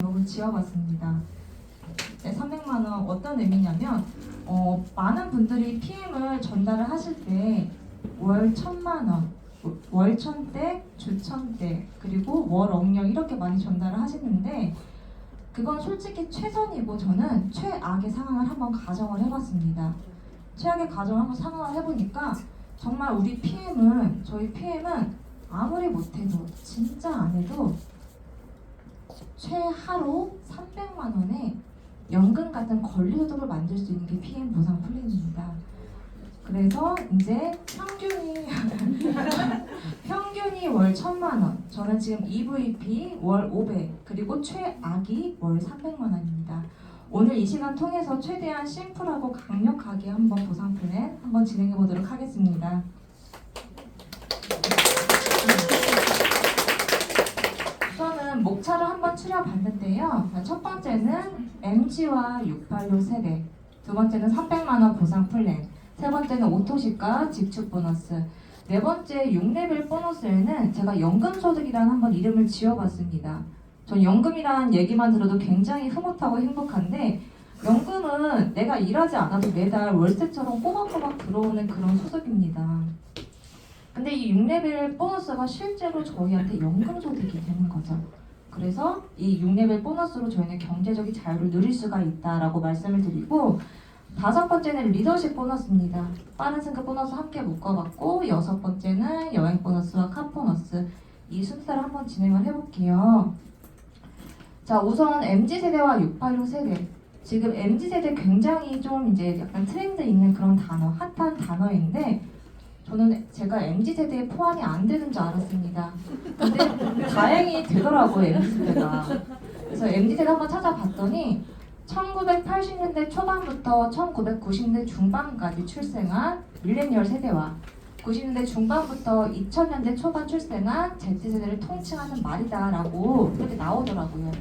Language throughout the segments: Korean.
제목을 지어봤습니다. 네, 300만 원 어떤 의미냐면 많은 분들이 PM을 전달을 하실 때 월 1,000만 원, 월 1,000대, 주 1,000대, 그리고 월 억령 이렇게 많이 전달을 하시는데 그건 솔직히 최선이고 저는 최악의 상황을 한번 가정을 해봤습니다. 최악의 가정을 한번 상황을 해보니까 정말 저희 PM은 아무리 못해도 진짜 안 해도 최하로 300만 원의 연금 같은 권리소득을 만들 수 있는 게 PM 보상 플랜입니다. 그래서 이제 평균이 월 1,000만 원, 저는 지금 EVP 월 500, 그리고 최악이 월 300만 원입니다. 오늘 이 시간 통해서 최대한 심플하고 강력하게 한번 보상 플랜 한번 진행해 보도록 하겠습니다. 우선은 목차를 한번 추려봤는데요. 첫 번째는 MG와 686 세대, 두 번째는 300만 원 보상 플랜, 세 번째는 오토시가 직축 보너스, 네 번째 6레벨 보너스에는 제가 연금소득이라는 한번 이름을 지어봤습니다. 전 연금이라는 얘기만 들어도 굉장히 흐뭇하고 행복한데 연금은 내가 일하지 않아도 매달 월세처럼 꼬박꼬박 들어오는 그런 소득입니다. 근데 이 6레벨 보너스가 실제로 저희한테 연금소득이 되는 거죠. 그래서 이 6레벨 보너스로 저희는 경제적인 자유를 누릴 수가 있다라고 말씀을 드리고, 다섯 번째는 리더십 보너스입니다. 빠른 승급 보너스 함께 묶어봤고, 여섯 번째는 여행 보너스와 카 보너스, 이 순서를 한번 진행을 해볼게요. 자, 우선 MZ세대와 686 세대. 지금 MZ세대 굉장히 좀 이제 약간 트렌드 있는 그런 단어, 핫한 단어인데 제가 MZ세대에 포함이 안 되는 줄 알았습니다. 근데 다행히 되더라고요, MZ세대가. 그래서 MZ세대 한번 찾아봤더니 1980년대 초반부터 1990년대 중반까지 출생한 밀레니얼 세대와 90년대 중반부터 2000년대 초반 출생한 Z세대를 통칭하는 말이다라고 이렇게 나오더라고요.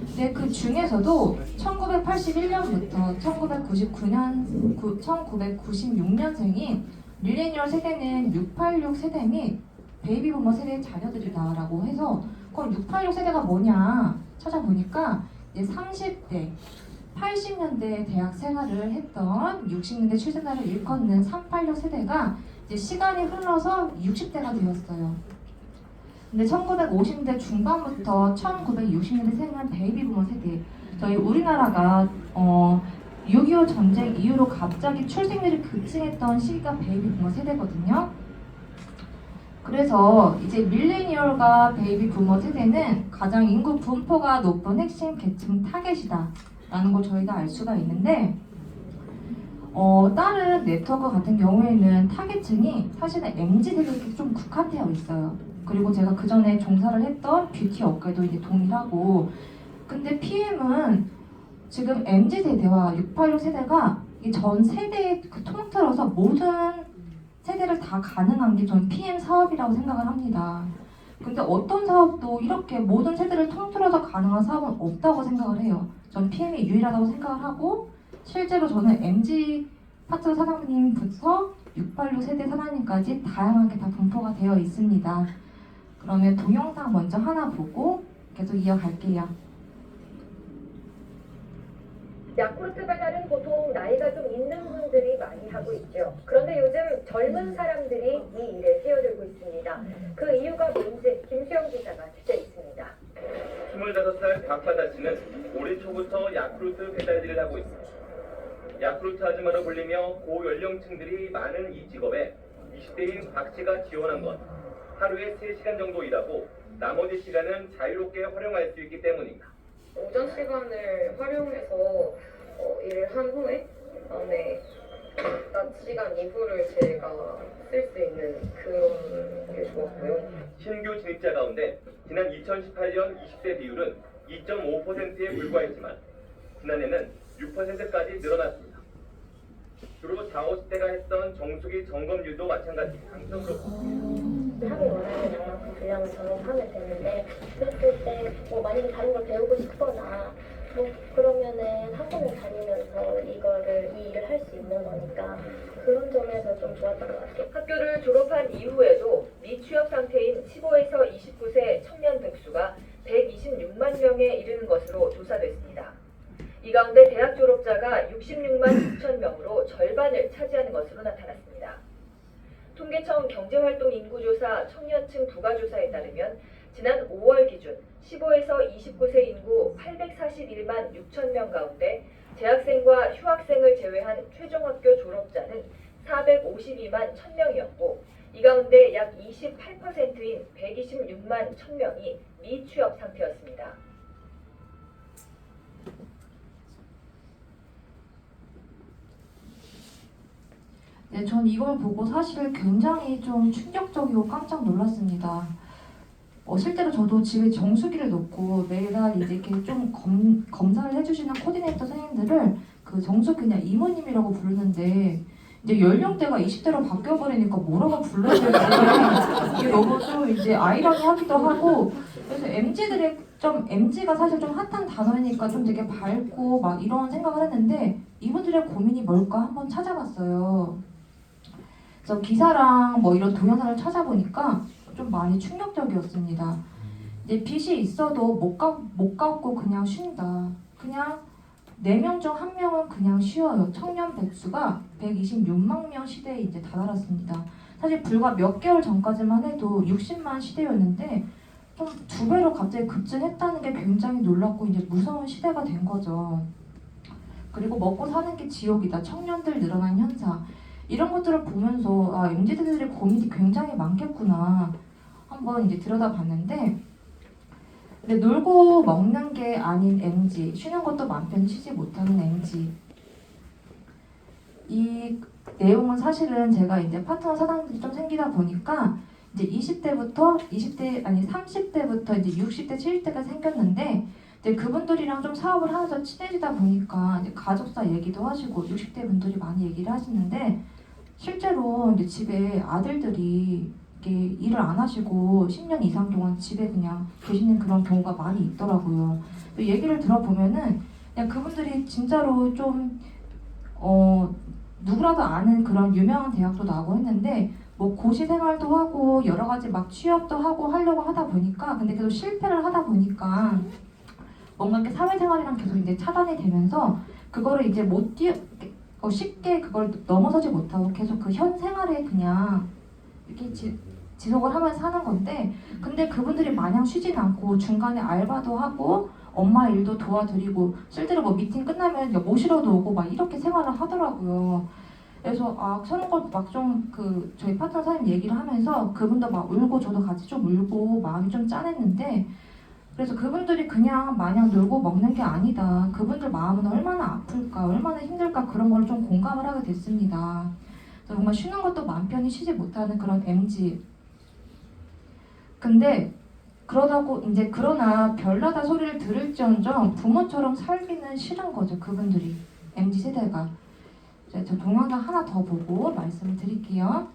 근데 그 중에서도 1981년부터 1996년생인 밀레니얼 세대는 686 세대 및 베이비부머 세대의 자녀들이다라고 해서 그럼 686 세대가 뭐냐 찾아보니까 이제 30대, 80년대 대학 생활을 했던 60년대 출생자를 일컫는 386 세대가 이제 시간이 흘러서 60대가 되었어요. 근데 1950년대 중반부터 1960년대 생한 베이비부머 세대, 저희 우리나라가 6.25 전쟁 이후로 갑자기 출생률이 급증했던 시기가 베이비부머 세대거든요. 그래서 이제 밀레니얼과 베이비부머 세대는 가장 인구 분포가 높은 핵심 계층 타겟이다 라는 걸 저희가 알 수가 있는데, 다른 네트워크 같은 경우에는 타겟층이 사실은 MZ세대에 좀 국한되어 있어요. 그리고 제가 그 전에 종사를 했던 뷰티 업계도 이제 동일하고, 근데 PM은 지금 MZ세대와 686 세대가 이 전 세대에 통틀어서 모든 세대를 다 가능한 게 전 PM 사업이라고 생각을 합니다. 근데 어떤 사업도 이렇게 모든 세대를 통틀어서 가능한 사업은 없다고 생각을 해요. 전 PM이 유일하다고 생각을 하고, 실제로 저는 MZ 파트 사장님부터 686 세대 사장님까지 다양하게 다 분포가 되어 있습니다. 그러면 동영상 먼저 하나 보고 계속 이어갈게요. 야쿠르트 배달은 보통 나이가 좀 있는 분들이 많이 하고 있죠. 그런데 요즘 젊은 사람들이 이 일에 뛰어들고 있습니다. 그 이유가 뭔지 김수영 기자가 취재 있습니다. 25살 박바다 씨는 올해 초부터 야쿠르트 배달일을 하고 있습니다. 야쿠르트 아줌마로 불리며 고연령층들이 많은 이 직업에 20대인 박 씨가 지원한 건 하루에 3시간 정도 일하고 나머지 시간은 자유롭게 활용할 수 있기 때문입니다. 오전 시간을 활용해서 일을 한 후에 그다음에 낮 시간 이후를 제가 쓸 수 있는 그런 게 좋았고요. 신규 진입자 가운데 지난 2018년 20대 비율은 2.5%에 불과했지만 지난해는 6%까지 늘어났습니다. 주로 40, 50대가 했던 정수기 점검률도 마찬가지 강성으로 하기 원하는 만큼 분량을 정하면 되는데, 그랬을 때 만약에 다른 걸 배우고 싶거나 그러면은 학원을 다니면서 이 일을 할 수 있는 거니까 그런 점에서 좀 좋았던 것 같아요. 학교를 졸업한 이후에도 미취업 상태인 15에서 29세 청년 백수가 126만 명에 이르는 것으로 조사됐습니다. 이 가운데 대학 졸업자가 66만 6천 명으로 절반을 차지하는 것으로 나타났습니다. 통계청 경제활동 인구조사 청년층 부가조사에 따르면 지난 5월 기준 15에서 29세 인구 841만 6천 명 가운데 재학생과 휴학생을 제외한 최종학교 졸업자는 452만 1,000명이었고 이 가운데 약 28%인 126만 1,000명이 미취업 상태였습니다. 네, 전 이걸 보고 사실 굉장히 좀 충격적이고 깜짝 놀랐습니다. 실제로 저도 집에 정수기를 놓고 매달 이제 이렇게 좀 검사를 해주시는 코디네이터 선생님들을 그 정수기 그냥 이모님이라고 부르는데 이제 연령대가 20대로 바뀌어버리니까 뭐라고 불러야 될지 이게 너무 좀 이제 아이러니하기도 하고 그래서 MZ들의 좀 MZ가 사실 좀 핫한 단어이니까 좀 되게 밝고 막 이런 생각을 했는데 이분들의 고민이 뭘까 한번 찾아봤어요. 그래서 기사랑 뭐 이런 동영상을 찾아보니까 좀 많이 충격적이었습니다. 이제 빚이 있어도 못 갚고 그냥 쉰다. 그냥 4명 중 1명은 그냥 쉬어요. 청년 백수가 126만 명 시대에 이제 다다랐습니다. 사실 불과 몇 개월 전까지만 해도 60만 시대였는데 좀 2배로 갑자기 급증했다는 게 굉장히 놀랍고 이제 무서운 시대가 된 거죠. 그리고 먹고 사는 게 지옥이다. 청년들 늘어난 현상. 이런 것들을 보면서 MZ들의 고민이 굉장히 많겠구나 한번 이제 들여다봤는데 근데 놀고 먹는 게 아닌 MZ, 쉬는 것도 맘 편히 쉬지 못하는 MZ. 이 내용은 사실은 제가 이제 파트너 사장들이 좀 생기다 보니까 이제 30대부터 이제 60대, 70대가 생겼는데 이제 그분들이랑 좀 사업을 하면서 친해지다 보니까 이제 가족사 얘기도 하시고 60대 분들이 많이 얘기를 하시는데 실제로 이제 집에 아들들이 이렇게 일을 안 하시고 10년 이상 동안 집에 그냥 계시는 그런 경우가 많이 있더라고요. 얘기를 들어보면은 그냥 그분들이 진짜로 좀 누구라도 아는 그런 유명한 대학도 나오고 했는데 뭐 고시 생활도 하고 여러 가지 막 취업도 하고 하려고 하다 보니까 근데 계속 실패를 하다 보니까 뭔가 이렇게 사회생활이랑 계속 이제 차단이 되면서 그거를 이제 쉽게 그걸 넘어서지 못하고 계속 그 현 생활에 그냥 이렇게 지속을 하면서 사는 건데 근데 그분들이 마냥 쉬진 않고 중간에 알바도 하고 엄마 일도 도와드리고 실제로 뭐 미팅 끝나면 모시러도 오고 막 이렇게 생활을 하더라고요. 그래서 그런 걸 막 좀 저희 파트너 사장님 얘기를 하면서 그분도 막 울고 저도 같이 좀 울고 마음이 좀 짠했는데 그래서 그분들이 그냥 마냥 놀고 먹는 게 아니다. 그분들 마음은 얼마나 아플까, 얼마나 힘들까 그런 걸 좀 공감을 하게 됐습니다. 정말 쉬는 것도 맘 편히 쉬지 못하는 그런 MZ. 근데 그러나 별나다 소리를 들을지언정 부모처럼 살기는 싫은 거죠. 그분들이 MZ 세대가. 저 동영상 하나 더 보고 말씀을 드릴게요.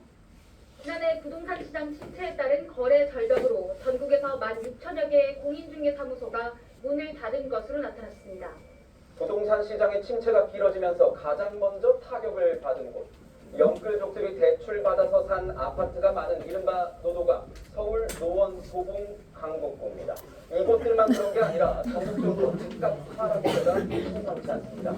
지난해 부동산 시장 침체에 따른 거래 절벽으로 전국에서 16,000여 개의 공인중개사무소가 문을 닫은 것으로 나타났습니다. 부동산 시장의 침체가 길어지면서 가장 먼저 타격을 받은 곳. 영끌족들이 대출받아서 산 아파트가 많은 이른바 노도가 서울 노원 소봉 강북구입니다. 이곳들만 그런 게 아니라 전국적으로 집값 하락세가 심상치 않습니다.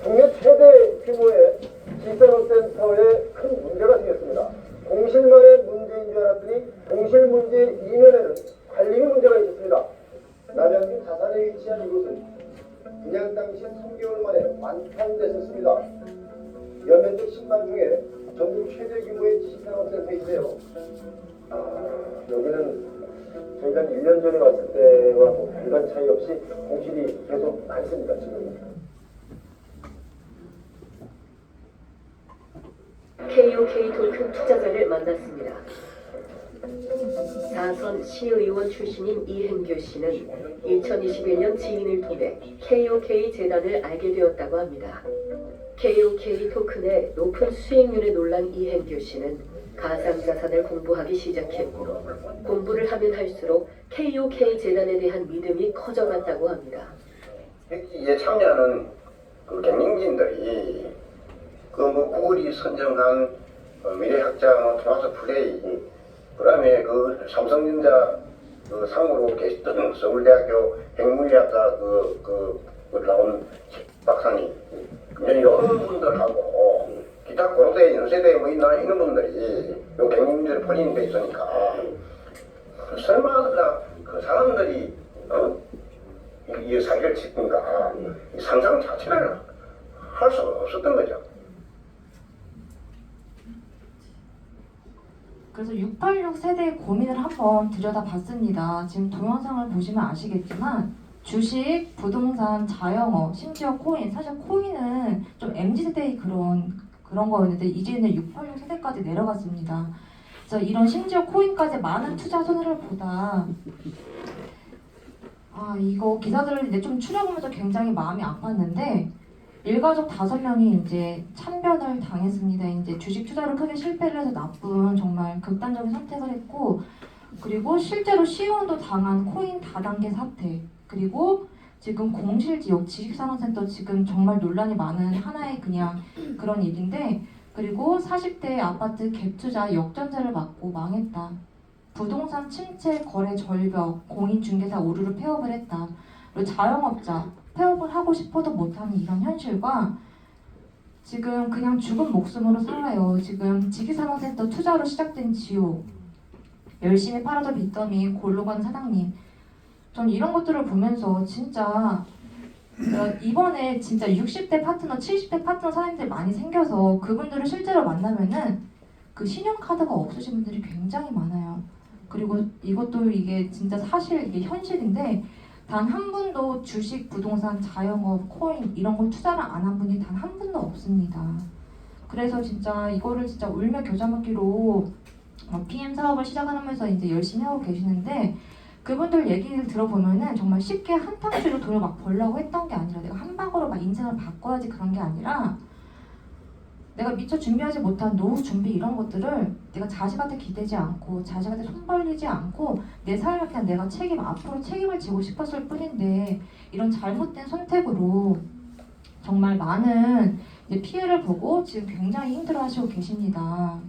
국내 최대 규모의 지산업센터에 큰 문제가 생겼습니다. 공실만의 문제인 줄 알았더니 공실 문제 이면에는 관리의 문제가 있었습니다. 남양주 다산에 위치한 이곳은 분양 당시 3개월 만에 완판됐었습니다. 연면적 10만 중에 전국 최대 규모의 지산업센터인데요. 여기는 저희가 1년 전에 왔을 때와 별반 차이 없이 공실이 계속 많습니다. 지금. KOK 돌큰 투자자를 만났습니다. 4선 시의원 출신인 이행규 씨는 2021년 지인을 통해 KOK 재단을 알게 되었다고 합니다. KOK 토큰의 높은 수익률에 놀란 이행규 씨는 가상자산을 공부하기 시작했고 공부를 하면 할수록 KOK 재단에 대한 믿음이 커져갔다고 합니다. 여기에 참여하는 그 경영진들이 그 뭐 구글이 선정한 미래학자 토마스 프레이, 그다음에 그 삼성전자 그 상으로 계셨던 서울대학교 핵물리학과 나온 박사님, 이런 분들하고 기타 고대 연세대 뭐 이런 분들이 요 경영진들이 포진돼 있으니까 설마 그 사람들이 이 사기를 치든가 이 상상 자체를 할 수가 없었던 거죠. 그래서 686 세대의 고민을 한번 들여다봤습니다. 지금 동영상을 보시면 아시겠지만 주식, 부동산, 자영업, 심지어 코인. 사실 코인은 좀 MZ세대의 그런 거였는데 이제는 686 세대까지 내려갔습니다. 그래서 이런 심지어 코인까지 많은 투자 손해를 보다 이거 기사들을 이제 좀 추려보면서 굉장히 마음이 아팠는데 일가족 5명이 이제 참변을 당했습니다. 이제 주식 투자를 크게 실패를 해서 나쁜 정말 극단적인 선택을 했고, 그리고 실제로 시의원도 당한 코인 다단계 사태, 그리고 지금 공실지역 지식산업센터 지금 정말 논란이 많은 하나의 그냥 그런 일인데, 그리고 40대 아파트 갭투자 역전세를 맞고 망했다. 부동산 침체 거래 절벽, 공인중개사 오류를 폐업을 했다. 그리고 자영업자 폐업을 하고 싶어도 못하는 이런 현실과 지금 그냥 죽은 목숨으로 살아요. 지금 지기산업센터 투자로 시작된 지옥, 열심히 팔아도 빚더미 골로 간 사장님. 전 이런 것들을 보면서 진짜 이번에 진짜 60대 파트너, 70대 파트너 사장님들 많이 생겨서 그분들을 실제로 만나면은 그 신용카드가 없으신 분들이 굉장히 많아요. 그리고 이게 진짜 사실 이게 현실인데 단 한 분도 주식, 부동산, 자영업, 코인 이런 걸 투자를 안 한 분이 단 한 분도 없습니다. 그래서 진짜 이거를 진짜 울며 겨자 먹기로 PM 사업을 시작하면서 이제 열심히 하고 계시는데 그분들 얘기를 들어보면은 정말 쉽게 한탕수로 돈을 막 벌려고 했던 게 아니라 내가 한 방으로 막 인생을 바꿔야지 그런 게 아니라 내가 미처 준비하지 못한 노후 준비 이런 것들을 내가 자식한테 기대지 않고 자식한테 손 벌리지 않고 내 삶을 그냥 내가 앞으로 책임을 지고 싶었을 뿐인데 이런 잘못된 선택으로 정말 많은 이제 피해를 보고 지금 굉장히 힘들어하시고 계십니다.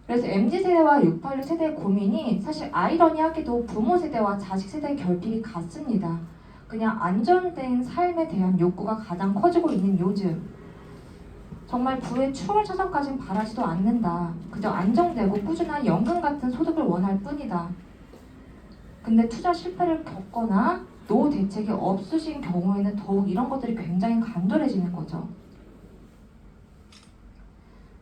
그래서 MZ세대와 686 세대의 고민이 사실 아이러니하게도 부모 세대와 자식 세대의 결핍이 같습니다. 그냥 안정된 삶에 대한 욕구가 가장 커지고 있는 요즘 정말 부의 추월 차선까지는 바라지도 않는다. 그저 안정되고 꾸준한 연금 같은 소득을 원할 뿐이다. 근데 투자 실패를 겪거나 노후 대책이 없으신 경우에는 더욱 이런 것들이 굉장히 간절해지는 거죠.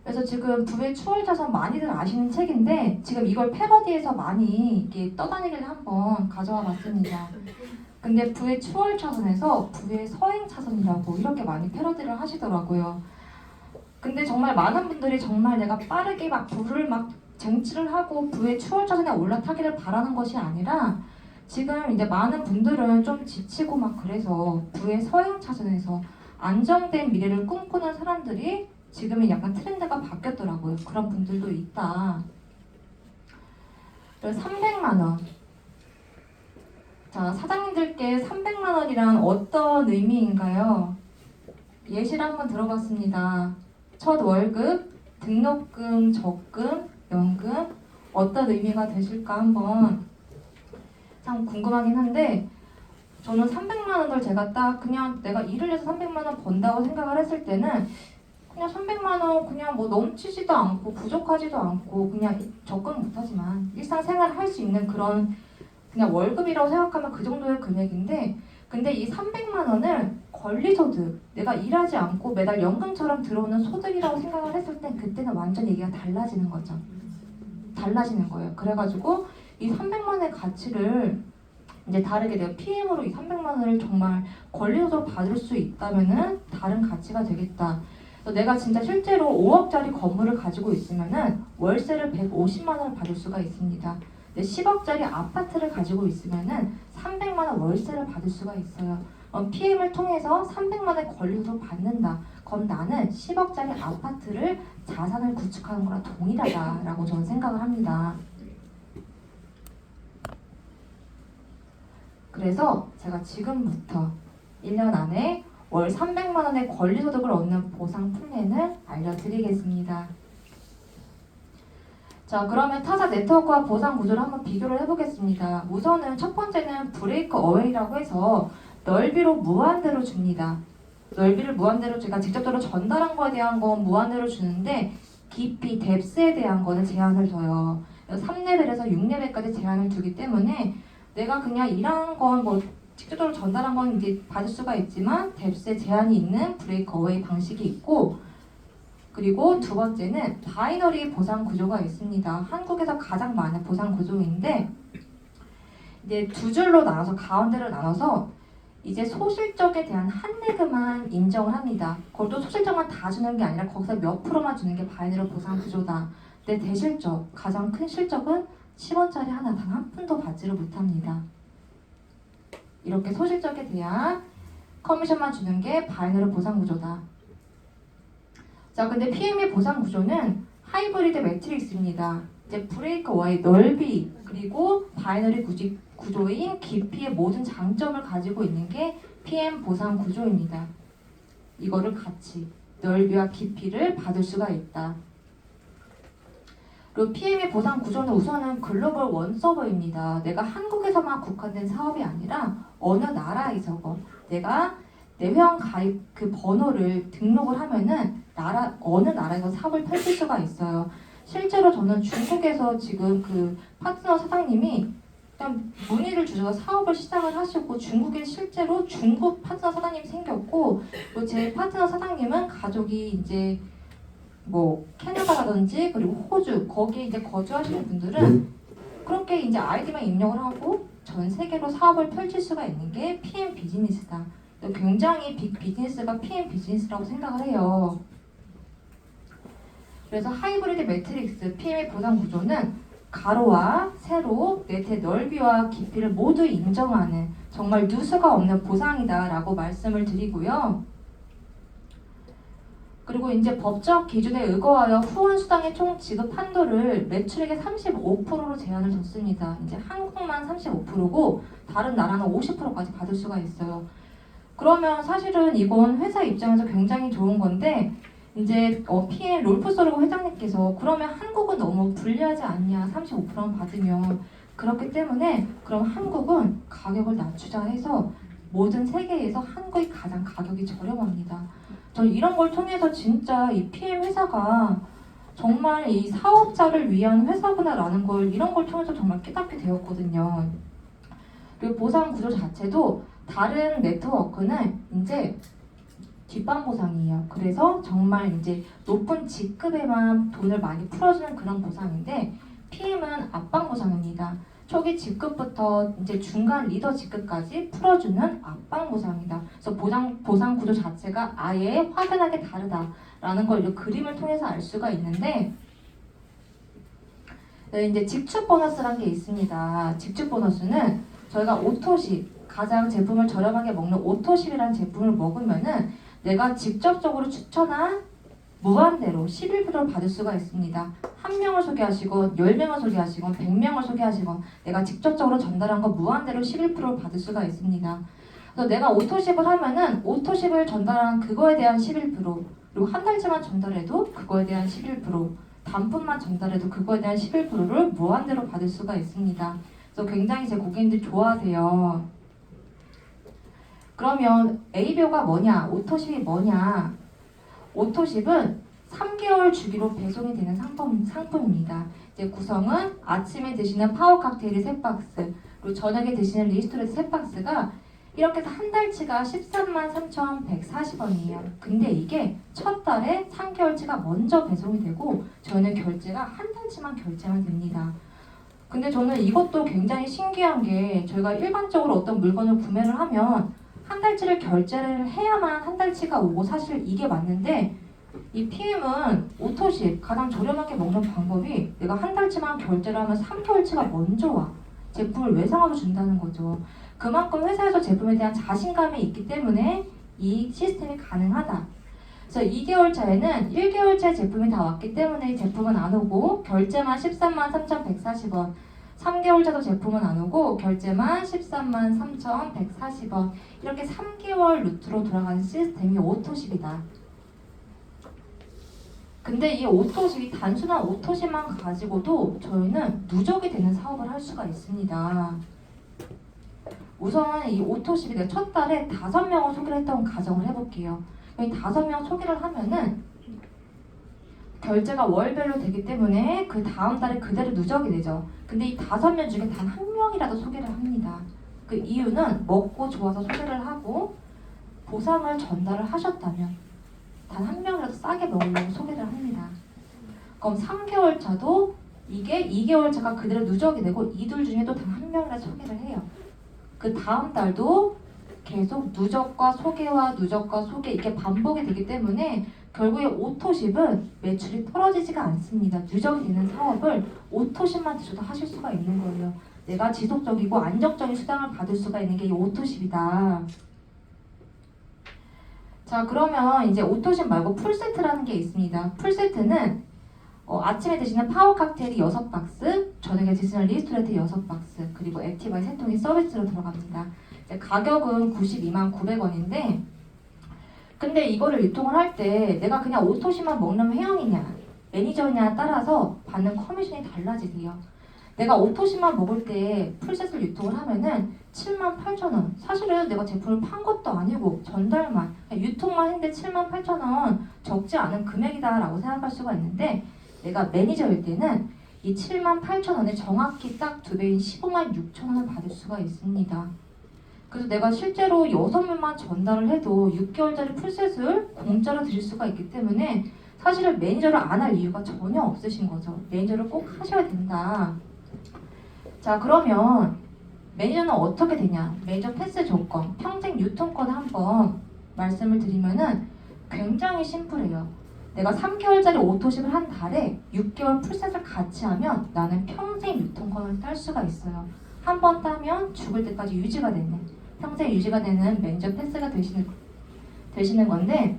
그래서 지금 부의 추월 차선 많이들 아시는 책인데 지금 이걸 패러디해서 많이 이게 떠다니길래 한번 가져와 봤습니다. 근데 부의 추월 차선에서 부의 서행 차선이라고 이렇게 많이 패러디를 하시더라고요. 근데 정말 많은 분들이 정말 내가 빠르게 막 부를 막 쟁취를 하고 부의 추월 차선에 올라타기를 바라는 것이 아니라 지금 이제 많은 분들은 좀 지치고 막 그래서 부의 서행 차선에서 안정된 미래를 꿈꾸는 사람들이 지금은 약간 트렌드가 바뀌었더라고요. 그런 분들도 있다. 그래서 300만 원. 자, 사장님들께 300만 원이란 어떤 의미인가요? 예시를 한번 들어봤습니다. 첫 월급, 등록금, 적금, 연금 어떤 의미가 되실까 한번 참 궁금하긴 한데 저는 300만 원을 제가 딱 그냥 내가 일을 해서 300만 원 번다고 생각을 했을 때는 그냥 300만 원 그냥 뭐 넘치지도 않고 부족하지도 않고 그냥 적금 못하지만 일상생활을 할 수 있는 그런 그냥 월급이라고 생각하면 그 정도의 금액인데 근데 이 300만 원을 권리소득, 내가 일하지 않고 매달 연금처럼 들어오는 소득이라고 생각을 했을 땐 그때는 완전 얘기가 달라지는 거죠. 달라지는 거예요. 그래가지고 이 300만 원의 가치를 이제 다르게 내가 PM으로 이 300만 원을 정말 권리소득 받을 수 있다면은 다른 가치가 되겠다. 그래서 내가 진짜 실제로 5억짜리 건물을 가지고 있으면은 월세를 150만 원을 받을 수가 있습니다. 근데 10억짜리 아파트를 가지고 있으면은 300만 원 월세를 받을 수가 있어요. PM을 통해서 300만 원의 권리도 받는다. 그럼 나는 10억짜리 아파트를 자산을 구축하는 거랑 동일하다라고 저는 생각을 합니다. 그래서 제가 지금부터 1년 안에 월 300만 원의 권리소득을 얻는 보상 플랜을 알려드리겠습니다. 자, 그러면 타사 네트워크와 보상 구조를 한번 비교를 해보겠습니다. 우선은 첫 번째는 브레이크 어웨이라고 해서 넓이로 무한대로 줍니다. 넓이를 무한대로 제가 직접적으로 전달한 거에 대한 건 무한대로 주는데 깊이, 뎁스에 대한 거는 제한을 둬요. 3레벨에서 6레벨까지 제한을 두기 때문에 내가 그냥 일한 건 뭐 직접적으로 전달한 건 이제 받을 수가 있지만 뎁스에 제한이 있는 브레이크 어웨이 방식이 있고, 그리고 두 번째는 바이너리 보상 구조가 있습니다. 한국에서 가장 많은 보상 구조인데 이제 두 줄로 나눠서 가운데로 나눠서 이제 소실적에 대한 한내금만 인정을 합니다. 그것도 소실적만 다 주는 게 아니라 거기서 몇 프로만 주는 게 바이너리 보상 구조다. 근데 대실적, 가장 큰 실적은 10원짜리 하나 단 한 푼도 받지를 못합니다. 이렇게 소실적에 대한 커미션만 주는 게 바이너리 보상 구조다. 자, 근데 PM의 보상 구조는 하이브리드 매트릭스입니다. 이제 브레이크 어웨이 넓이 그리고 바이너리 구조인 깊이의 모든 장점을 가지고 있는 게 PM 보상 구조입니다. 이거를 같이 넓이와 깊이를 받을 수가 있다. 그리고 PM의 보상 구조는 우선은 글로벌 원 서버입니다. 내가 한국에서만 국한된 사업이 아니라 어느 나라에서건 내가 내 회원 가입 그 번호를 등록을 하면은 어느 나라에서 사업을 펼칠 수가 있어요. 실제로 저는 중국에서 지금 그 파트너 사장님이 일단 문의를 주셔서 사업을 시작을 하시고 중국에 실제로 중국 파트너 사장님이 생겼고, 또 제 파트너 사장님은 가족이 이제 뭐 캐나다라든지 그리고 호주 거기에 이제 거주하시는 분들은 그렇게 이제 아이디만 입력을 하고 전 세계로 사업을 펼칠 수가 있는 게 PM 비즈니스다. 굉장히 빅 비즈니스가 PM 비즈니스라고 생각을 해요. 그래서 하이브리드 매트릭스 PM의 보상 구조는 가로와 세로, 네트의 넓이와 깊이를 모두 인정하는 정말 누수가 없는 보상이다라고 말씀을 드리고요. 그리고 이제 법적 기준에 의거하여 후원 수당의 총 지급 한도를 매출액의 35%로 제한을 뒀습니다. 이제 한국만 35%고 다른 나라는 50%까지 받을 수가 있어요. 그러면 사실은 이건 회사 입장에서 굉장히 좋은 건데 이제 PM 롤프소르고 회장님께서 그러면 한국은 너무 불리하지 않냐, 35%만 받으면. 그렇기 때문에 그럼 한국은 가격을 낮추자 해서 모든 세계에서 한국이 가장 가격이 저렴합니다. 저는 이런 걸 통해서 진짜 이 PM 회사가 정말 이 사업자를 위한 회사구나라는 걸 이런 걸 통해서 정말 깨닫게 되었거든요. 그리고 보상 구조 자체도 다른 네트워크는 이제 뒷반 보상이에요. 그래서 정말 이제 높은 직급에만 돈을 많이 풀어주는 그런 보상인데 PM은 앞방 보상입니다. 초기 직급부터 이제 중간 리더 직급까지 풀어주는 앞방 보상이다. 그래서 보상 구조 자체가 아예 확연하게 다르다라는 걸 이 그림을 통해서 알 수가 있는데, 네, 이제 직축 보너스라는 게 있습니다. 직축 보너스는 저희가 오토십, 가장 제품을 저렴하게 먹는 오토십이라는 제품을 먹으면은 내가 직접적으로 추천한 무한대로 11%를 받을 수가 있습니다. 한 명을 소개하시건 10명을 소개하시건 100명을 소개하시건 내가 직접적으로 전달한 거 무한대로 11%를 받을 수가 있습니다. 그래서 내가 오토십을 하면은 오토십을 전달한 그거에 대한 11%, 그리고 한 달치만 전달해도 그거에 대한 11%, 단품만 전달해도 그거에 대한 11%를 무한대로 받을 수가 있습니다. 그래서 굉장히 제 고객님들이 좋아하세요. 그러면 A표가 뭐냐, 오토십이 뭐냐? 오토십은 3개월 주기로 배송이 되는 상품입니다. 이제 구성은 아침에 드시는 파워 칵테일이 3박스, 그리고 저녁에 드시는 리스토레트 3박스가 이렇게 해서 한 달치가 133,140원이에요. 근데 이게 첫 달에 3개월치가 먼저 배송이 되고 저희는 결제가 한 달치만 결제만 됩니다. 근데 저는 이것도 굉장히 신기한 게 저희가 일반적으로 어떤 물건을 구매를 하면 한 달치를 결제를 해야만 한 달치가 오고 사실 이게 맞는데 이 PM은 오토십 가장 저렴하게 먹는 방법이 내가 한 달치만 결제를 하면 3개월치가 먼저 와. 제품을 외상으로 준다는 거죠. 그만큼 회사에서 제품에 대한 자신감이 있기 때문에 이 시스템이 가능하다. 그래서 2개월 차에는 1개월째 제품이 다 왔기 때문에 이 제품은 안 오고 결제만 13만 3,140원. 3개월 차도 제품은 안 오고 결제만 13만 3,140원. 이렇게 3개월 루트로 돌아가는 시스템이 오토십이다. 근데 이 오토십이 단순한 오토십만 가지고도 저희는 누적이 되는 사업을 할 수가 있습니다. 우선 이 오토십이 내가 첫 달에 5명을 소개를 했던 가정을 해볼게요. 이 5명 소개를 하면은 결제가 월별로 되기 때문에 그 다음 달에 그대로 누적이 되죠. 근데 이 5명 중에 단 1명이라도 소개를 합니다. 그 이유는 먹고 좋아서 소개를 하고 보상을 전달을 하셨다면 단 1명이라도 싸게 먹으려고 소개를 합니다. 그럼 3개월 차도 이게 2개월 차가 그대로 누적이 되고 이둘 중에도 단 1명이라도 소개를 해요. 그 다음 달도 계속 누적과 소개와 누적과 소개 이렇게 반복이 되기 때문에 결국에 오토십은 매출이 떨어지지가 않습니다. 누적이 되는 사업을 오토십만 드셔도 하실 수가 있는 거예요. 내가 지속적이고 안정적인 수당을 받을 수가 있는 게 이 오토십이다. 자, 그러면 이제 오토십 말고 풀세트라는 게 있습니다. 풀세트는 아침에 드시는 파워 칵테일이 6박스, 저녁에 드시는 리스토레트 6박스, 그리고 액티바이 3통이 서비스로 들어갑니다. 가격은 92만 900원인데 근데 이거를 유통을 할 때 내가 그냥 오토십만 먹는 회원이냐 매니저냐 따라서 받는 커미션이 달라지세요. 내가 오토십만 먹을 때 풀셋을 유통을 하면은 78,000원. 사실은 내가 제품을 판 것도 아니고 전달만 유통만 했는데 78,000원 적지 않은 금액이다라고 생각할 수가 있는데 내가 매니저일 때는 이 78,000원에 정확히 딱 2배인 156,000원을 받을 수가 있습니다. 그래서 내가 실제로 6명만 전달을 해도 6개월짜리 풀셋을 공짜로 드릴 수가 있기 때문에 사실은 매니저를 안 할 이유가 전혀 없으신 거죠. 매니저를 꼭 하셔야 된다. 자, 그러면 매니저는 어떻게 되냐? 매니저 패스 조건, 평생 유통권 한번 말씀을 드리면은 굉장히 심플해요. 내가 3개월짜리 오토십을 한 달에 6개월 풀셋을 같이 하면 나는 평생 유통권을 딸 수가 있어요. 한 번 따면 죽을 때까지 유지가 되는, 평생 유지가 되는 매니저 패스가 되시는 건데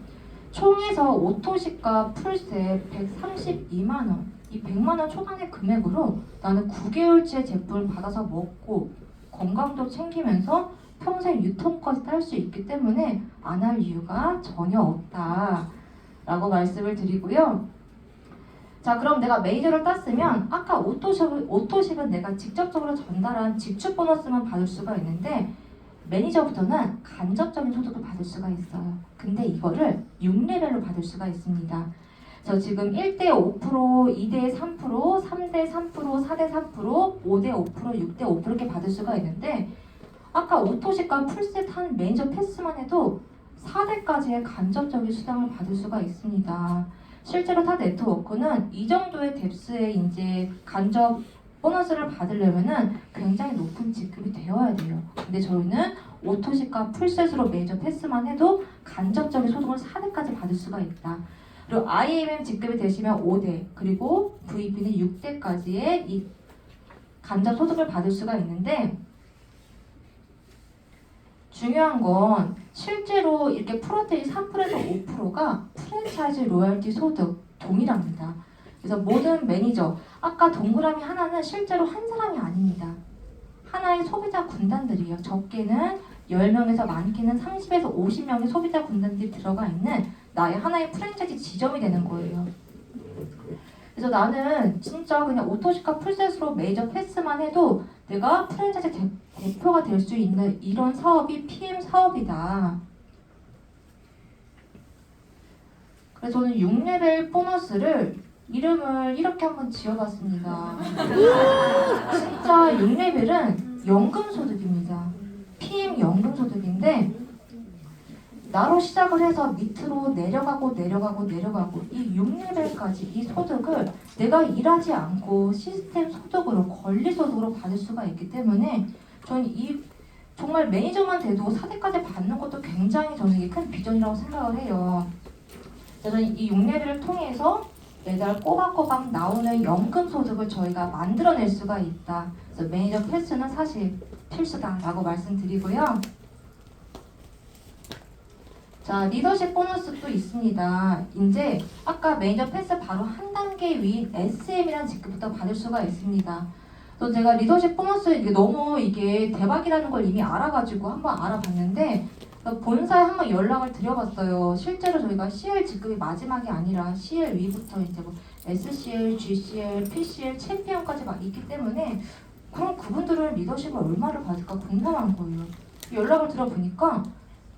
총에서 오토십과 풀셋 132만원, 이 100만원 초반의 금액으로 나는 9개월치의 제품을 받아서 먹고 건강도 챙기면서 평생 유통까지 딸 수 있기 때문에 안 할 이유가 전혀 없다 라고 말씀을 드리고요. 자, 그럼 내가 매니저를 땄으면 아까 오토십은 내가 직접적으로 전달한 직축 보너스만 받을 수가 있는데 매니저부터는 간접적인 소득을 받을 수가 있어요. 근데 이거를 6레벨로 받을 수가 있습니다. 저 지금 1대 5%, 2대 3%, 3대 3%, 4대 3%, 5대 5%, 6대 5% 이렇게 받을 수가 있는데 아까 오토십과 풀셋 한 매니저 패스만 해도 4대까지의 간접적인 수당을 받을 수가 있습니다. 실제로 타 네트워크는 이 정도의 뎁스의 이제 간접 보너스를 받으려면은 굉장히 높은 직급이 되어야 돼요. 근데 저희는 오토십과 풀셋으로 매니저 패스만 해도 간접적인 소득을 4대까지 받을 수가 있다. 그리고 IMM 직급이 되시면 5대, 그리고 VP는 6대까지의 이 간접 소득을 받을 수가 있는데 중요한 건 실제로 이렇게 프로테인 3%에서 5%가 프랜차이즈 로열티 소득 동일합니다. 그래서 모든 매니저, 아까 동그라미 하나는 실제로 한 사람이 아닙니다. 하나의 소비자 군단들이에요. 적게는 10명에서 많게는 30에서 50명의 소비자 군단들이 들어가 있는 나의 하나의 프랜차이즈 지점이 되는 거예요. 그래서 나는 진짜 그냥 오토십과 풀셋으로 메이저 패스만 해도 내가 프랜차이즈 대표가 될 수 있는 이런 사업이 PM 사업이다. 그래서 저는 6레벨 보너스를 이름을 이렇게 한번 지어봤습니다. 진짜 6레벨은 연금소득입니다. PM 연금소득인데 나로 시작을 해서 밑으로 내려가고 이 6레벨까지 이 소득을 내가 일하지 않고 시스템 소득으로 권리소득으로 받을 수가 있기 때문에 저는 이 정말 매니저만 돼도 4대까지 받는 것도 굉장히 저는 이게 큰 비전이라고 생각을 해요. 그래서 이 6레벨을 통해서 매달 꼬박꼬박 나오는 연금 소득을 저희가 만들어낼 수가 있다. 그래서 매니저 패스는 사실 필수다라고 말씀드리고요. 자, 리더십 보너스도 있습니다. 이제 아까 매니저 패스 바로 한 단계 위인 SM이라는 직급부터 받을 수가 있습니다. 그래서 제가 리더십 보너스 이게 대박이라는 걸 이미 알아가지고 한번 알아봤는데 본사에 한번 연락을 드려봤어요. 실제로 저희가 CL 직급이 마지막이 아니라 CL 위부터 이제 뭐 SCL, GCL, PCL, 챔피언까지 막 있기 때문에 그럼 그분들은 리더십을 얼마를 받을까 궁금한 거예요. 연락을 들어보니까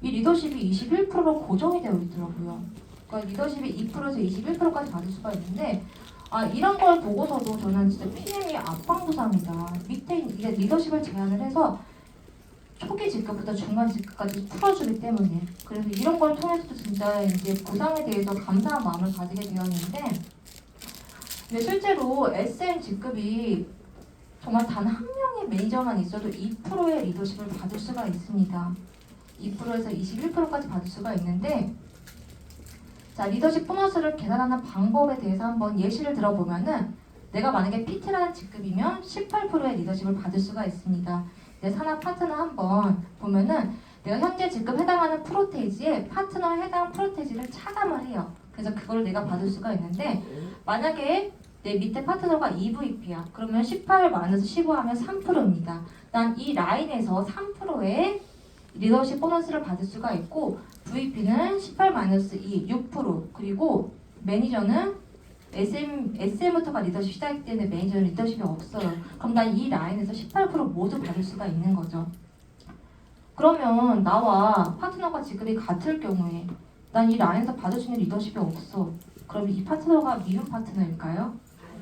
이 리더십이 21%로 고정이 되어 있더라고요. 그러니까 리더십이 2%에서 21%까지 받을 수가 있는데 이런 걸 보고서도 저는 진짜 PM이 압박부상이다. 밑에 이게 리더십을 제안을 해서 초기 직급부터 중간 직급까지 풀어주기 때문에 그래서 이런 걸 통해서도 진짜 이제 보상에 대해서 감사한 마음을 가지게 되었는데 근데 실제로 SM 직급이 정말 단 한 명의 매니저만 있어도 2%의 리더십을 받을 수가 있습니다. 2%에서 21%까지 받을 수가 있는데 자 리더십 보너스를 계산하는 방법에 대해서 한번 예시를 들어보면은 내가 만약에 PT라는 직급이면 18%의 리더십을 받을 수가 있습니다. 내 산하 파트너 한번 보면은 내가 현재 직급 해당하는 프로테이지에 파트너에 해당 프로테이지를 차감을 해요. 그래서 그걸 내가 받을 수가 있는데 만약에 내 밑에 파트너가 EVP야. 그러면 18-15 하면 3%입니다. 난 이 라인에서 3%의 리더십 보너스를 받을 수가 있고 VP는 18-2, 6% 그리고 매니저는 SM부터가 리더십 시작이기 때문에 매니저는 리더십이 없어요. 그럼 난 이 라인에서 18% 모두 받을 수가 있는 거죠. 그러면 나와 파트너가 직급이 같을 경우에 난 이 라인에서 받을 수 있는 리더십이 없어. 그럼 이 파트너가 미운 파트너일까요?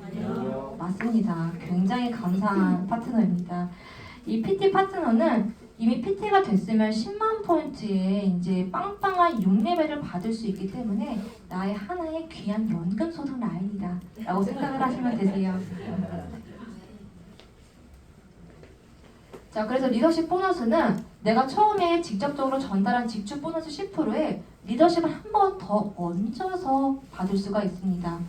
아니요. 맞습니다. 굉장히 감사한 파트너입니다. 이 PT 파트너는 이미 PT가 됐으면 10만 포인트의 이제 빵빵한 6레벨을 받을 수 있기 때문에 나의 하나의 귀한 연금 소득 라인이다 라고 생각을 하시면 되세요. 자, 그래서 리더십 보너스는 내가 처음에 직접적으로 전달한 직주 보너스 10%에 리더십을 한 번 더 얹어서 받을 수가 있습니다.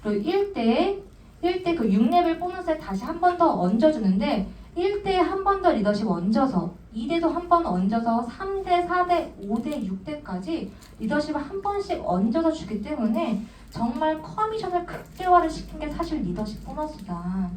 그리고 1대 그 6레벨 보너스에 다시 한 번 더 얹어주는데 1대에 한 번 더 리더십 얹어서 2대도 한 번 얹어서 3대, 4대, 5대, 6대까지 리더십을 한 번씩 얹어서 주기 때문에 정말 커미션을 극대화를 시킨 게 사실 리더십 보너스다.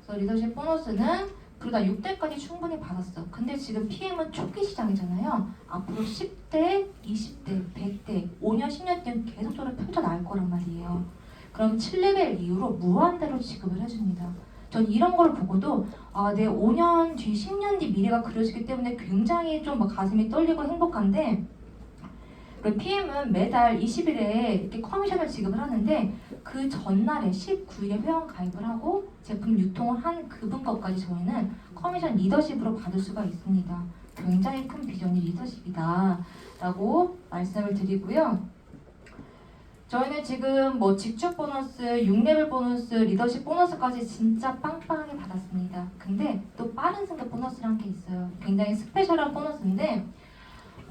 그래서 리더십 보너스는 그러다 6대까지 충분히 받았어. 근데 지금 PM은 초기 시장이잖아요. 앞으로 10대, 20대, 100대, 5년, 10년 뒤엔 계속적으로 펼쳐나갈 거란 말이에요. 그럼 7레벨 이후로 무한대로 지급을 해줍니다. 전 이런 걸 보고도 내 5년 뒤, 10년 뒤 미래가 그려지기 때문에 굉장히 좀 가슴이 떨리고 행복한데 PM은 매달 20일에 이렇게 커미션을 지급을 하는데 그 전날에 19일에 회원 가입을 하고 제품 유통을 한 그분 것까지 저희는 커미션 리더십으로 받을 수가 있습니다. 굉장히 큰 비전이 리더십이다 라고 말씀을 드리고요. 저희는 지금 뭐 직주 보너스, 6레벨 보너스, 리더십 보너스까지 진짜 빵빵하게 받았습니다. 근데 또 빠른 승급 보너스라는 게 있어요. 굉장히 스페셜한 보너스인데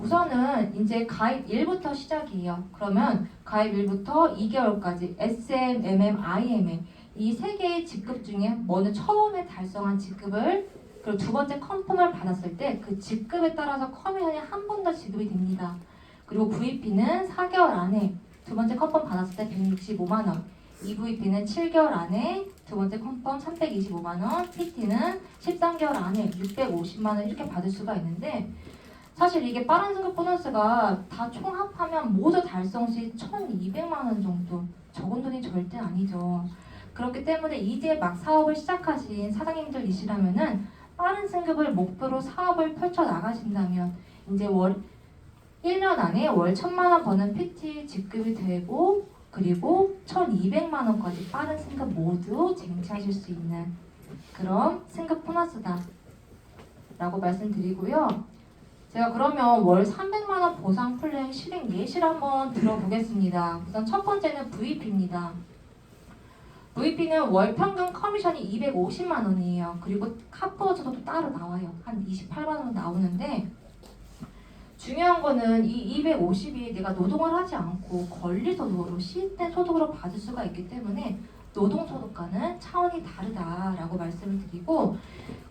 우선은 이제 가입 1부터 시작이에요. 그러면 가입 1부터 2개월까지 SM, MM, IMM 이 세 개의 직급 중에 먼저 처음에 달성한 직급을 그리고 두 번째 컨펌을 받았을 때 그 직급에 따라서 커미션이 한 번 더 지급이 됩니다. 그리고 VP는 4개월 안에 두 번째 컨펌 받았을 때 165만 원, EVP는 7개월 안에 두 번째 컨펌 325만 원, PT는 13개월 안에 650만 원 이렇게 받을 수가 있는데 사실 이게 빠른 승급 보너스가 다 총합하면 모두 달성 시 1,200만 원 정도 적은 돈이 절대 아니죠. 그렇기 때문에 이제 막 사업을 시작하신 사장님들이시라면은 빠른 승급을 목표로 사업을 펼쳐 나가신다면 이제 1년 안에 월 1,000만 원 버는 PT 직급이 되고 그리고 1,200만 원까지 빠른 승급 모두 쟁취하실 수 있는 그런 승급 보너스다 라고 말씀드리고요. 제가 그러면 월 300만 원 보상 플랜 실행 예시를 한번 들어보겠습니다. 우선 첫 번째는 VP입니다. VP는 월 평균 커미션이 250만 원이에요. 그리고 카퍼워처도 따로 나와요. 한 28만 원 나오는데 중요한 중요한 거는 이 250이 내가 노동을 하지 않고 권리소득으로 시입된 소득으로 받을 수가 있기 때문에 노동소득과는 차원이 다르다라고 말씀을 드리고,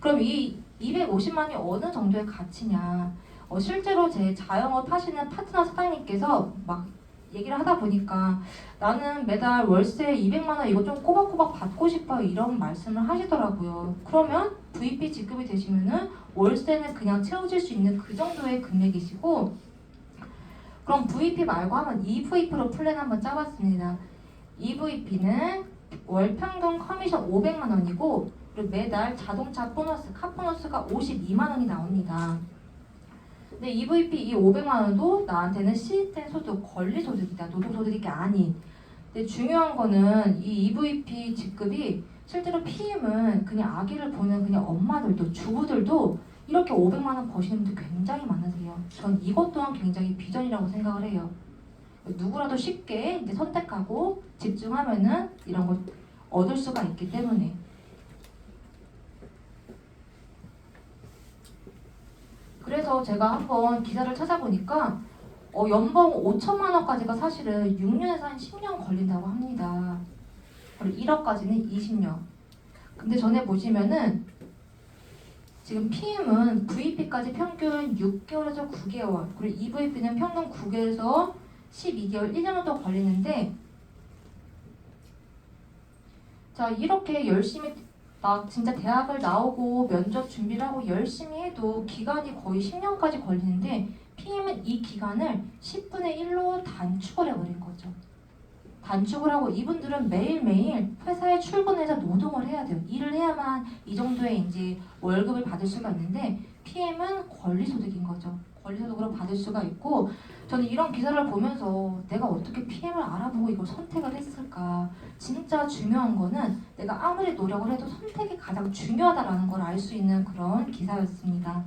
그럼 이 250만이 어느 정도의 가치냐, 실제로 제 자영업 하시는 파트너 사장님께서 막 얘기를 하다 보니까 나는 매달 월세 200만 원 이거 좀 꼬박꼬박 받고 싶어요 이런 말씀을 하시더라고요. 그러면 VP 직급이 되시면은 월세는 그냥 채워질 수 있는 그 정도의 금액이시고, 그럼 VP 말고 한번 EVP로 플랜 한번 짜봤습니다. EVP는 월 평균 커미션 500만 원이고 그리고 매달 자동차 보너스, 카 보너스가 52만 원이 나옵니다. 근데 EVP 이 500만 원도 나한테는 시입된 소득, 권리소득이다. 노동소득이 아닌. 근데 중요한 거는 이 EVP 직급이 실제로 PM은 그냥 아기를 보는 그냥 엄마들도, 주부들도 이렇게 500만 원 버시는 분들 굉장히 많으세요. 전 이것 또한 굉장히 비전이라고 생각을 해요. 누구라도 쉽게 이제 선택하고 집중하면은 이런 걸 얻을 수가 있기 때문에. 그래서 제가 한번 기사를 찾아보니까 연봉 5천만 원까지가 사실은 6년에서 한 10년 걸린다고 합니다. 그리고 1억까지는 20년. 근데 전에 보시면은 지금 PM은 VP까지 평균 6개월에서 9개월, 그리고 EVP는 평균 9개월에서 12개월, 1년 정도 걸리는데, 자, 이렇게 열심히 막 진짜 대학을 나오고 면접 준비를 하고 열심히 해도 기간이 거의 10년까지 걸리는데 PM은 이 기간을 10분의 1로 단축을 해버린 거죠. 단축을 하고 이분들은 매일매일 회사에 출근해서 노동을 해야 돼요. 일을 해야만 이 정도의 이제 월급을 받을 수가 있는데 PM은 권리소득인 거죠. 권리소득으로 받을 수가 있고, 저는 이런 기사를 보면서 내가 어떻게 PM을 알아보고 이걸 선택을 했을까. 진짜 중요한 거는 내가 아무리 노력을 해도 선택이 가장 중요하다라는 걸 알 수 있는 그런 기사였습니다.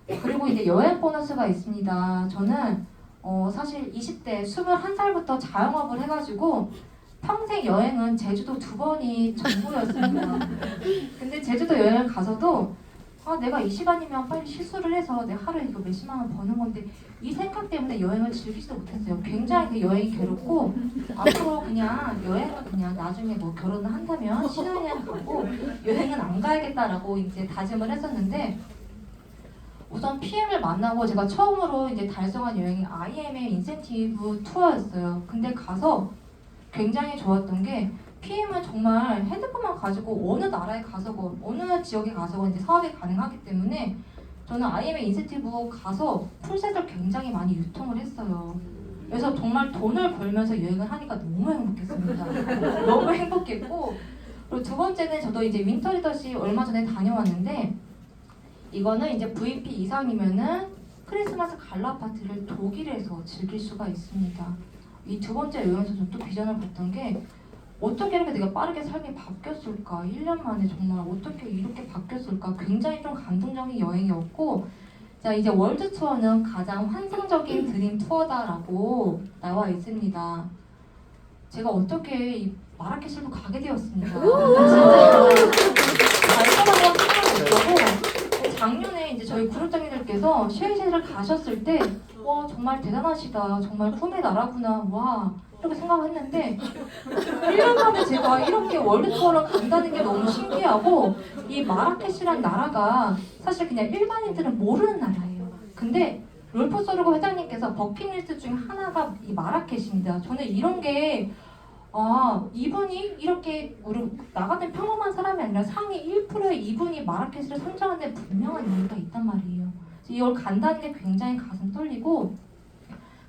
그리고 이제 여행 보너스가 있습니다. 저는 사실 20대 21살부터 자영업을 해가지고 평생 여행은 제주도 2번이 전부였습니다. 근데 제주도 여행을 가서도 내가 이 시간이면 빨리 실수를 해서 내 하루에 이거 몇십만 원 버는 건데 이 생각 때문에 여행을 즐기지도 못했어요. 굉장히 그 여행이 괴롭고 앞으로 그냥 여행은 그냥 나중에 뭐 결혼을 한다면 신혼여행 가고 여행은 안 가야겠다라고 이제 다짐을 했었는데, 우선 PM을 만나고 제가 처음으로 이제 달성한 여행이 IM의 인센티브 투어였어요. 근데 가서 굉장히 좋았던 게 PM은 정말 핸드폰만 가지고 어느 나라에 가서건 어느 지역에 가서건 이제 사업이 가능하기 때문에 저는 IM의 인센티브 가서 풀셋을 굉장히 많이 유통을 했어요. 그래서 정말 돈을 벌면서 여행을 하니까 너무 행복했습니다. 너무 행복했고, 그리고 두 번째는 저도 이제 윈터 리더십 얼마 전에 다녀왔는데, 이거는 이제 VP 이상이면은 크리스마스 갈라 파티를 독일에서 즐길 수가 있습니다. 이 두 번째 여행에서 좀 또 비전을 봤던 게 어떻게 이렇게 내가 빠르게 삶이 바뀌었을까? 1년 만에 정말 어떻게 이렇게 바뀌었을까? 굉장히 좀 감동적인 여행이었고, 자, 이제 월드 투어는 가장 환상적인 드림 투어다라고 나와 있습니다. 제가 어떻게 이 마라케시로 가게 되었습니다. 진짜 달콤하고 생각이 작년에 이제 저희 그룹장님들께서 쉐이쉐를 가셨을 때 와 정말 대단하시다, 정말 꿈의 나라구나, 와 이렇게 생각했는데 1년 만에 제가 이렇게 월드 투어를 간다는 게 너무 신기하고, 이 마라케시란 나라가 사실 그냥 일반인들은 모르는 나라예요. 근데 롤프 소르고 회장님께서 버킷리스트 중 하나가 이 마라케시입니다. 저는 이런 게 이분이 이렇게 우리 나 같은 평범한 사람이 아니라 상위 1%의 이분이 마라케시를 선정한 데 분명한 이유가 있단 말이에요. 이걸 간다는 게 굉장히 가슴 떨리고,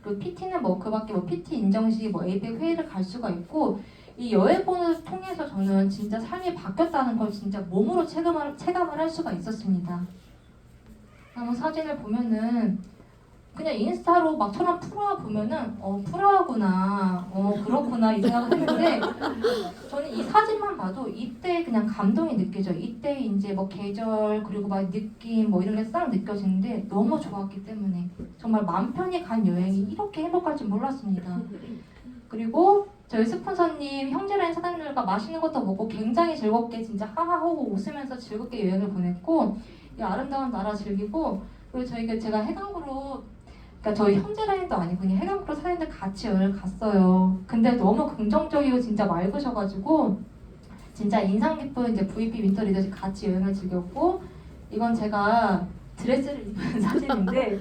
그리고 PT는 뭐 그밖에 뭐 PT 인정식, 뭐 APEC 회의를 갈 수가 있고, 이 여행본을 통해서 저는 진짜 삶이 바뀌었다는 걸 진짜 몸으로 체감을 할 수가 있었습니다. 한번 사진을 보면은 그냥 인스타로 막처럼 풀어와 보면은 풀어하구나, 그렇구나 이 생각을 했는데, 저는 이 사진만 봐도 이때 그냥 감동이 느껴져요. 이때 이제 뭐 계절 그리고 막 느낌 뭐 이런 게 싹 느껴지는데 너무 좋았기 때문에 정말 마음 편히 간 여행이 이렇게 행복할 줄 몰랐습니다. 그리고 저희 스폰서님, 형제라인 사장님들과 맛있는 것도 먹고 굉장히 즐겁게 진짜 하하호호 웃으면서 즐겁게 여행을 보냈고, 이 아름다운 나라 즐기고, 그리고 제가 해강으로, 그러니까 저희 형제 라인도 아니고 그냥 해강으로 사람들 같이 여행을 갔어요. 근데 너무 긍정적이고 진짜 맑으셔가지고 진짜 인상 깊은 이제 VP 윈터 리더십 같이 여행을 즐겼고, 이건 제가 드레스를 입은 사진인데,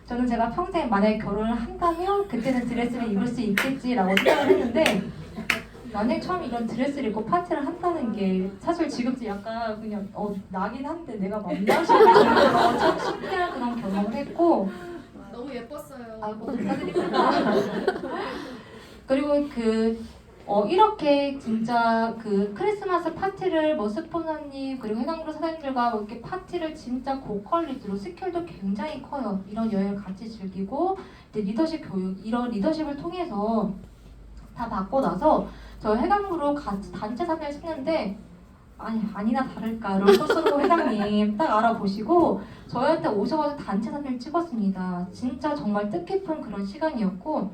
저는 제가 평생 만약에 결혼을 한다면 그때는 드레스를 입을 수 있겠지라고 생각을 했는데, 만약 처음 이런 드레스를 입고 파티를 한다는 게 사실 지금도 약간 그냥 나긴 한데 내가 맞나 싶을 정도로 참 신기한 그런 경험을 했고, 너무 예뻤어요. 아이고 축하드립니다. 그리고 이렇게 진짜 그 크리스마스 파티를 뭐 스포너님 그리고 해강그룹 사장님들과 뭐 이렇게 파티를 진짜 고퀄리티로 스케일도 굉장히 커요. 이런 여행을 같이 즐기고 이제 리더십 교육 이런 리더십을 통해서 다 받고 나서 저 해강그룹 같이 단체 사진을 찍는데 아니나 다를까 롤토스로 회장님 딱 알아보시고 저희한테 오셔가지고 단체 사진을 찍었습니다. 진짜 정말 뜻깊은 그런 시간이었고,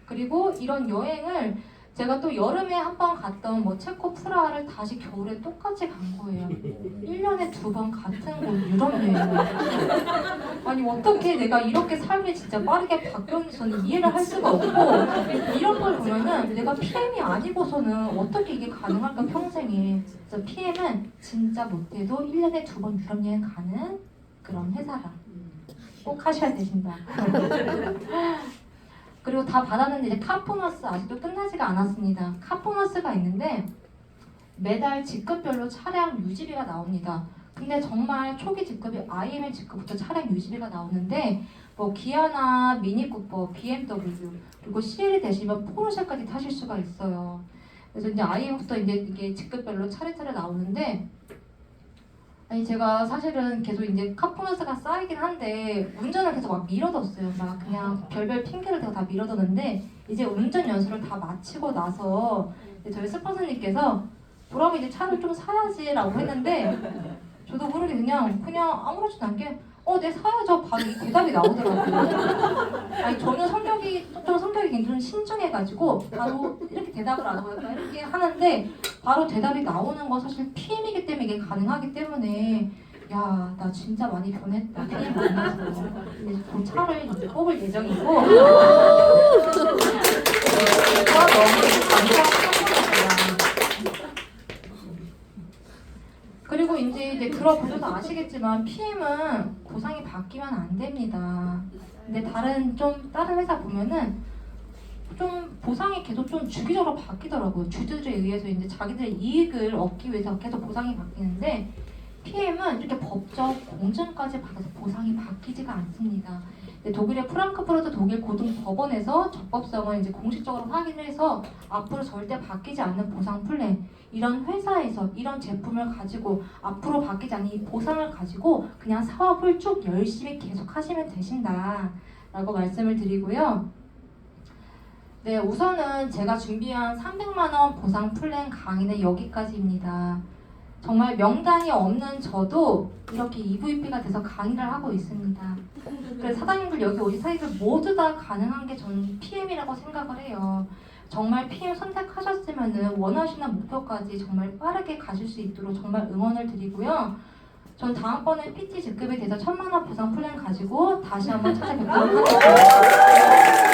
그리고 이런 여행을 제가 또 여름에 한 번 갔던 뭐 체코 프라하를 다시 겨울에 똑같이 간 거예요. 1년에 2번 같은 곳 유럽 여행을. 아니 어떻게 내가 이렇게 삶이 진짜 빠르게 바뀌었는지 저는 이해를 할 수가 없고, 이런 걸 보면은 내가 PM이 아니고서는 어떻게 이게 가능할까 평생에. 그래서 PM은 진짜 못해도 1년에 2번 유럽 여행 가는 그런 회사다. 꼭 하셔야 되신다. 그리고 다 받았는데 이제 카보너스 아직도 끝나지가 않았습니다. 카보너스가 있는데 매달 직급별로 차량 유지비가 나옵니다. 근데 정말 초기 직급이 IML 직급부터 차량 유지비가 나오는데 뭐 기아나 미니쿠퍼, BMW 그리고 CL이 되시면 포르쉐까지 타실 수가 있어요. 그래서 이제 IM부터 이게 직급별로 차례차례 나오는데, 아니 제가 사실은 계속 이제 카보너스가 쌓이긴 한데 운전을 계속 막 미뤄뒀어요. 막 그냥 별별 핑계를 대고 다 미뤄뒀는데, 이제 운전 연수를 다 마치고 나서 저희 스폰서님께서 그럼 이제 차를 좀 사야지라고 했는데, 저도 모르게 그냥 아무렇지도 않게 네 사야죠 바로 이 대답이 나오더라고요. 아니 저는 성격이 굉장히 신중해가지고 바로 이렇게 대답을 안 하고 약간 이렇게 하는데 바로 대답이 나오는 건 사실 PM이기 때문에 이게 가능하기 때문에, 야 나 진짜 많이 변했다 PM 만나서. 이제 그 차를 이제 뽑을 예정이고 제가 너무 감사합니다. 그리고 이제 들어보셔서 아시겠지만 PM은 보상이 바뀌면 안 됩니다. 근데 다른 회사 보면은 좀 보상이 계속 좀 주기적으로 바뀌더라고요. 주주들에 의해서 이제 자기들의 이익을 얻기 위해서 계속 보상이 바뀌는데, PM은 이렇게 법적 공증까지 받아서 보상이 바뀌지가 않습니다. 독일의 프랑크푸르트 독일 고등법원에서 적법성을 이제 공식적으로 확인을 해서 앞으로 절대 바뀌지 않는 보상 플랜, 이런 회사에서 이런 제품을 가지고 앞으로 바뀌지 않는 이 보상을 가지고 그냥 사업을 쭉 열심히 계속 하시면 되신다 라고 말씀을 드리고요. 네, 우선은 제가 준비한 300만 원 보상 플랜 강의는 여기까지입니다. 정말 명단이 없는 저도 이렇게 EVP가 돼서 강의를 하고 있습니다. 그래서 사장님들 여기 오신 사이들 모두 다 가능한 게 저는 PM이라고 생각을 해요. 정말 PM 선택하셨으면 원하시는 목표까지 정말 빠르게 가실 수 있도록 정말 응원을 드리고요. 전 다음번에 PT 직급에 대해서 1000만 원 보상 플랜 가지고 다시 한번 찾아뵙도록 하겠습니다.